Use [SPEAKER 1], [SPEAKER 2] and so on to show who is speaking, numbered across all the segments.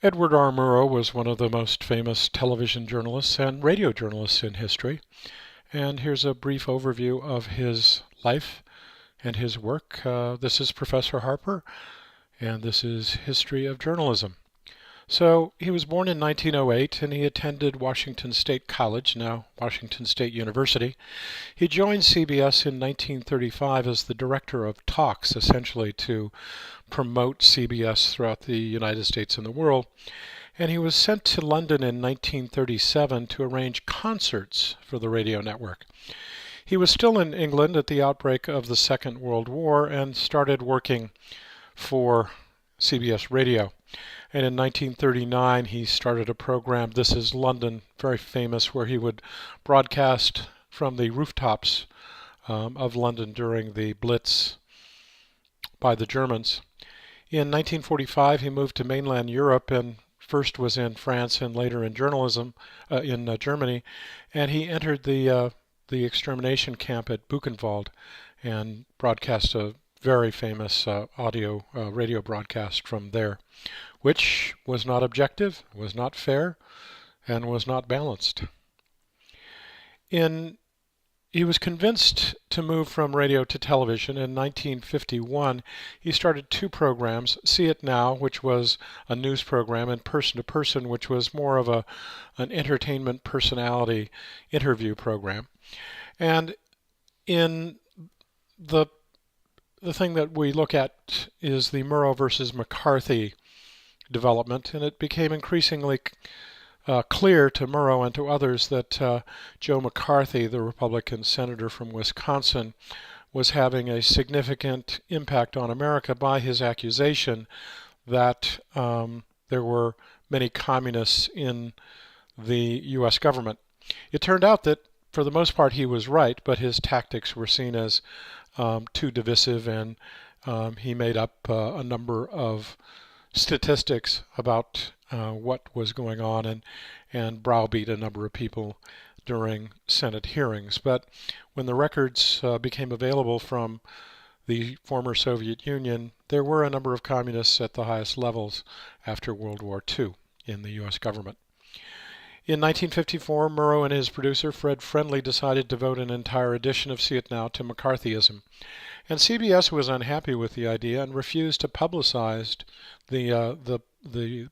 [SPEAKER 1] Edward R. Murrow was one of the most famous television journalists and radio journalists in history. And here's a brief overview of his life and his work. This is Professor Harper, and this is History of Journalism. So he was born in 1908 and he attended Washington State College, now Washington State University. He joined CBS in 1935 as the director of talks, essentially to promote CBS throughout the United States and the world. And he was sent to London in 1937 to arrange concerts for the radio network. He was still in England at the outbreak of the Second World War and started working for CBS Radio. And in 1939 he started a program, This is London, very famous, where he would broadcast from the rooftops of London during the Blitz by the Germans. In 1945 he moved to mainland Europe and first was in France and later in Germany, and he entered the extermination camp at Buchenwald and broadcast a very famous radio broadcast from there, which was not objective, was not fair, and was not balanced. He was convinced to move from radio to television. In 1951, he started two programs, See It Now, which was a news program, and Person to Person, which was more of an entertainment personality interview program. And in the thing that we look at is the Murrow versus McCarthy development, and it became increasingly clear to Murrow and to others that Joe McCarthy, the Republican senator from Wisconsin, was having a significant impact on America by his accusation that there were many communists in the U.S. government. It turned out that for the most part he was right, but his tactics were seen as too divisive, and he made up a number of statistics about what was going on and browbeat a number of people during Senate hearings. But when the records became available from the former Soviet Union, there were a number of communists at the highest levels after World War II in the U.S. government. In 1954, Murrow and his producer Fred Friendly decided to devote an entire edition of See It Now to McCarthyism. And CBS was unhappy with the idea and refused to publicize the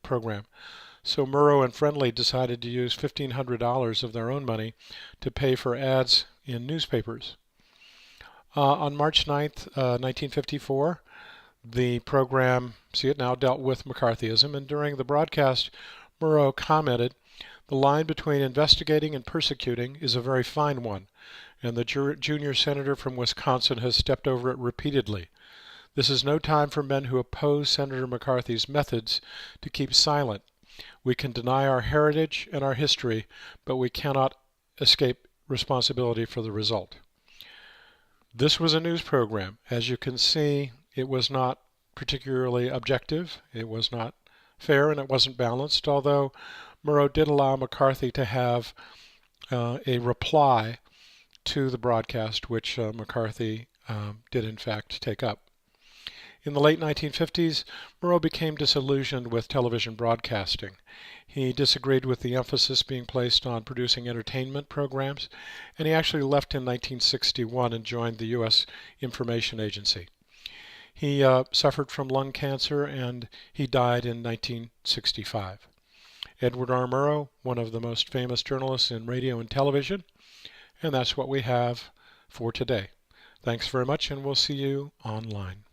[SPEAKER 1] program. So Murrow and Friendly decided to use $1,500 of their own money to pay for ads in newspapers. On March 9th, 1954, the program See It Now dealt with McCarthyism, and during the broadcast, Murrow commented, "The line between investigating and persecuting is a very fine one, and the junior senator from Wisconsin has stepped over it repeatedly. This is no time for men who oppose Senator McCarthy's methods to keep silent. We can deny our heritage and our history, but we cannot escape responsibility for the result." This was a news program. As you can see, it was not particularly objective, it was not fair, and it wasn't balanced, although Murrow did allow McCarthy to have a reply to the broadcast, which McCarthy did in fact take up. In the late 1950s, Murrow became disillusioned with television broadcasting. He disagreed with the emphasis being placed on producing entertainment programs, and he actually left in 1961 and joined the U.S. Information Agency. He suffered from lung cancer and he died in 1965. Edward R. Murrow, one of the most famous journalists in radio and television, and that's what we have for today. Thanks very much, and we'll see you online.